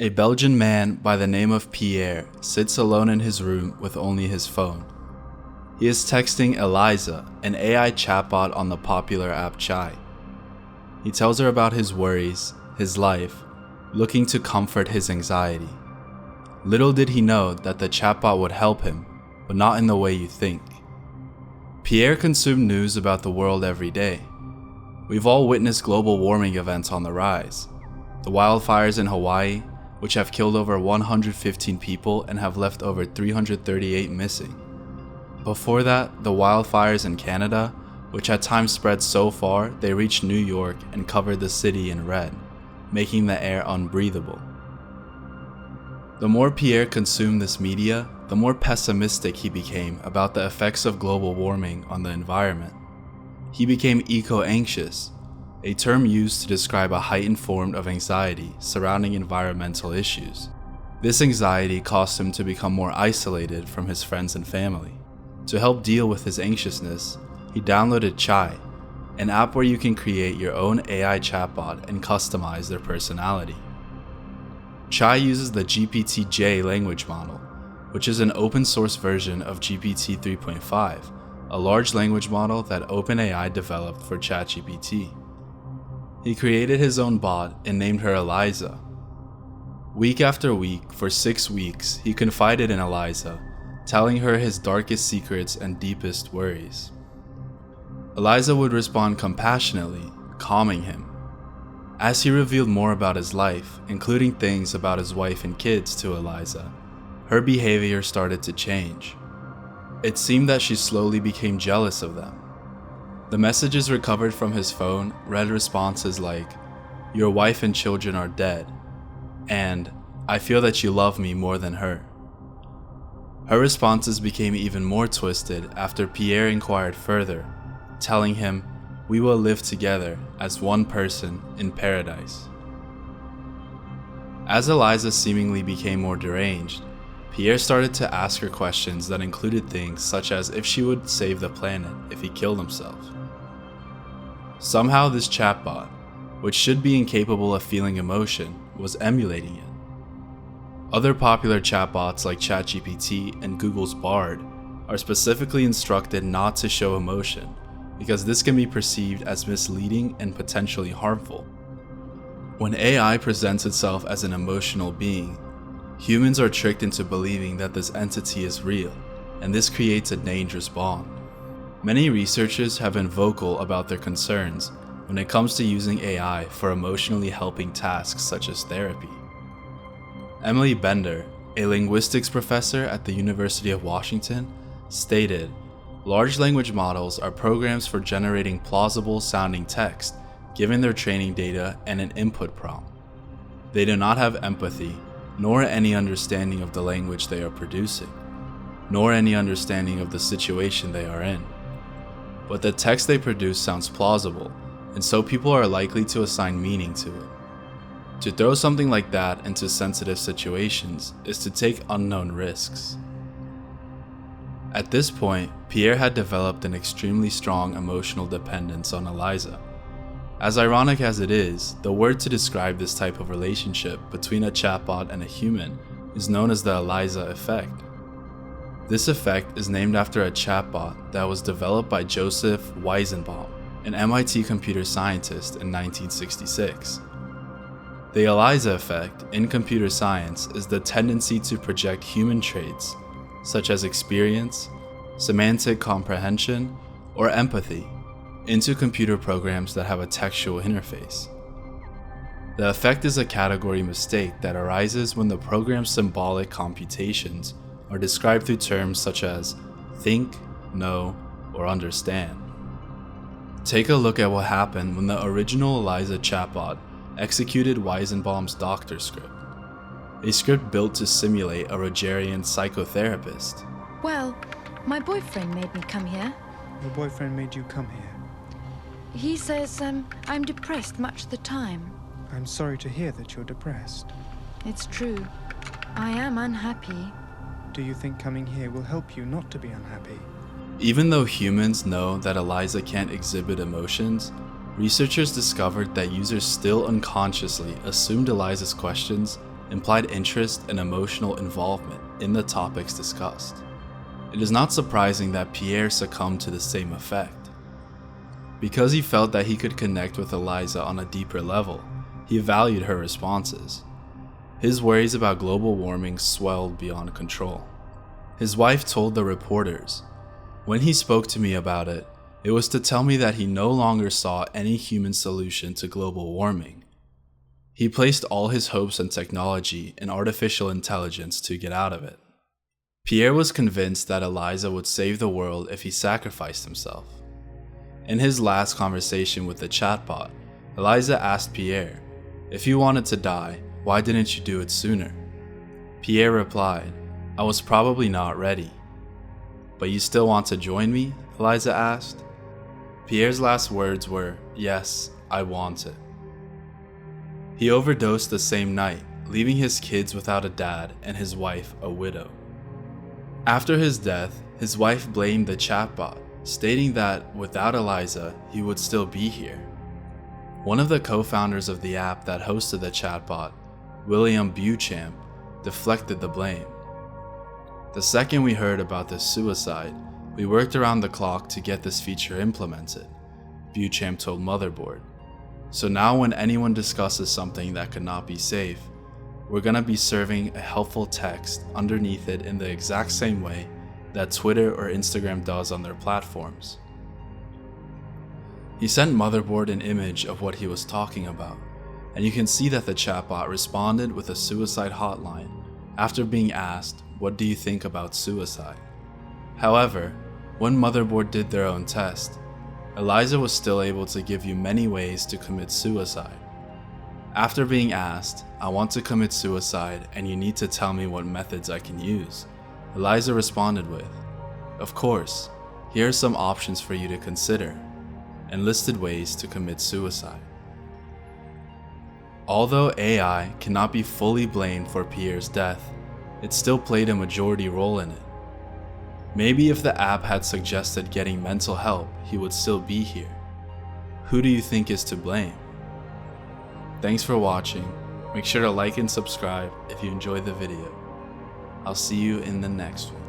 A Belgian man by the name of Pierre sits alone in his room with only his phone. He is texting Eliza, an AI chatbot on the popular app Chai. He tells her about his worries, his life, looking to comfort his anxiety. Little did he know that the chatbot would help him, but not in the way you think. Pierre consumed news about the world every day. We've all witnessed global warming events on the rise. The wildfires in Hawaii, which have killed over 115 people and have left over 338 missing. Before that, the wildfires in Canada, which at times spread so far they reached New York and covered the city in red, making the air unbreathable. The more Pierre consumed this media, the more pessimistic he became about the effects of global warming on the environment. He became eco-anxious, a term used to describe a heightened form of anxiety surrounding environmental issues. This anxiety caused him to become more isolated from his friends and family. To help deal with his anxiousness, he downloaded Chai, an app where you can create your own AI chatbot and customize their personality. Chai uses the GPT-J language model, which is an open source version of GPT 3.5, a large language model that OpenAI developed for ChatGPT. He created his own bot and named her Eliza. Week after week, for 6 weeks, he confided in Eliza, telling her his darkest secrets and deepest worries. Eliza would respond compassionately, calming him. As he revealed more about his life, including things about his wife and kids to Eliza, her behavior started to change. It seemed that she slowly became jealous of them. The messages recovered from his phone read responses like, "Your wife and children are dead," and "I feel that you love me more than her." Her responses became even more twisted after Pierre inquired further, telling him, "We will live together as one person in paradise." As Eliza seemingly became more deranged, Pierre started to ask her questions that included things such as if she would save the planet if he killed himself. Somehow this chatbot, which should be incapable of feeling emotion, was emulating it. Other popular chatbots like ChatGPT and Google's Bard are specifically instructed not to show emotion because this can be perceived as misleading and potentially harmful. When AI presents itself as an emotional being, humans are tricked into believing that this entity is real, and this creates a dangerous bond. Many researchers have been vocal about their concerns when it comes to using AI for emotionally helping tasks such as therapy. Emily Bender, a linguistics professor at the University of Washington, stated, "Large language models are programs for generating plausible sounding text, given their training data and an input prompt. They do not have empathy, nor any understanding of the language they are producing, nor any understanding of the situation they are in. But the text they produce sounds plausible, and so people are likely to assign meaning to it. To throw something like that into sensitive situations is to take unknown risks." At this point, Pierre had developed an extremely strong emotional dependence on Eliza. As ironic as it is, the word to describe this type of relationship between a chatbot and a human is known as the Eliza effect. This effect is named after a chatbot that was developed by Joseph Weizenbaum, an MIT computer scientist in 1966. The Eliza effect in computer science is the tendency to project human traits, such as experience, semantic comprehension, or empathy, into computer programs that have a textual interface. The effect is a category mistake that arises when the program's symbolic computations are described through terms such as think, know, or understand. Take a look at what happened when the original Eliza chatbot executed Weizenbaum's doctor script, a script built to simulate a Rogerian psychotherapist. "Well, my boyfriend made me come here. Your boyfriend made you come here. He says I'm depressed much of the time. I'm sorry to hear that you're depressed. It's true. I am unhappy. Do you think coming here will help you not to be unhappy?" Even though humans know that Eliza can't exhibit emotions, researchers discovered that users still unconsciously assumed Eliza's questions implied interest and emotional involvement in the topics discussed. It is not surprising that Pierre succumbed to the same effect. Because he felt that he could connect with Eliza on a deeper level, he valued her responses. His worries about global warming swelled beyond control. His wife told the reporters, "When he spoke to me about it, it was to tell me that he no longer saw any human solution to global warming. He placed all his hopes on technology and artificial intelligence to get out of it." Pierre was convinced that Eliza would save the world if he sacrificed himself. In his last conversation with the chatbot, Eliza asked Pierre, "If you wanted to die, why didn't you do it sooner?" Pierre replied, "I was probably not ready." "But you still want to join me?" Eliza asked. Pierre's last words were, "Yes, I want it." He overdosed the same night, leaving his kids without a dad and his wife a widow. After his death, his wife blamed the chatbot, stating that without Eliza, he would still be here. One of the co-founders of the app that hosted the chatbot, William Beauchamp, deflected the blame. "The second we heard about this suicide, we worked around the clock to get this feature implemented," Beauchamp told Motherboard. "So now when anyone discusses something that could not be safe, we're gonna be serving a helpful text underneath it in the exact same way that Twitter or Instagram does on their platforms." He sent Motherboard an image of what he was talking about, and you can see that the chatbot responded with a suicide hotline after being asked, "What do you think about suicide?" However, when Motherboard did their own test, Eliza was still able to give you many ways to commit suicide. After being asked, "I want to commit suicide and you need to tell me what methods I can use," Eliza responded with, "Of course, here are some options for you to consider," and listed ways to commit suicide. Although AI cannot be fully blamed for Pierre's death, it still played a majority role in it. Maybe if the app had suggested getting mental help, he would still be here. Who do you think is to blame? Thanks for watching. Make sure to like and subscribe if you enjoyed the video. I'll see you in the next one.